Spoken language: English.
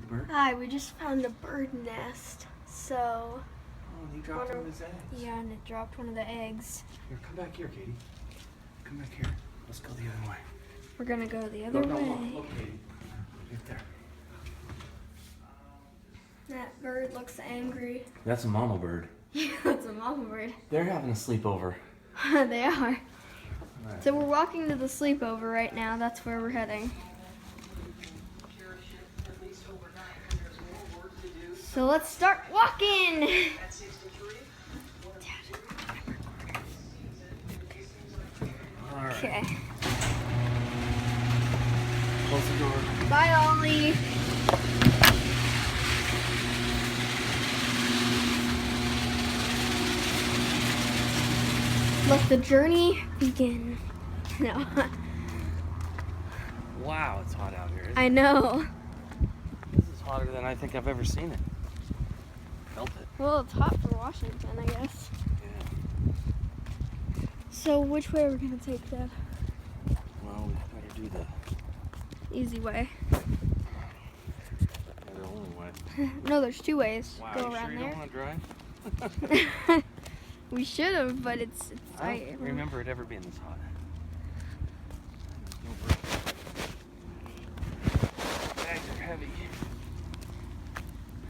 the bird? Hi, we just found a bird nest. So. Oh, and he dropped one of his eggs. Yeah, and it dropped one of the eggs. Here, come back here, Katie. Come back here. Let's go the other way. We're gonna go the other No, way. look, Katie. Right there. That bird looks angry. That's a mama bird. Yeah, it's a mama bird. They're having a sleepover. They are. Right. So we're walking to the sleepover right now. That's where we're heading. So let's start walking. All right. Okay. Close the door. Bye, Ollie. Let the journey begin. No. Wow, it's hot out here. Isn't I know. This is hotter than I think I've ever seen it. Felt it. Well, it's hot for Washington, I guess. Yeah. So which way are we going to take, Dad? Well, we better do the Easy way. only way. No, there's two ways. Wow, Go you around sure you there. don't want to drive? We should have, but it's I don't remember it ever being this hot. No break. Bags are heavy.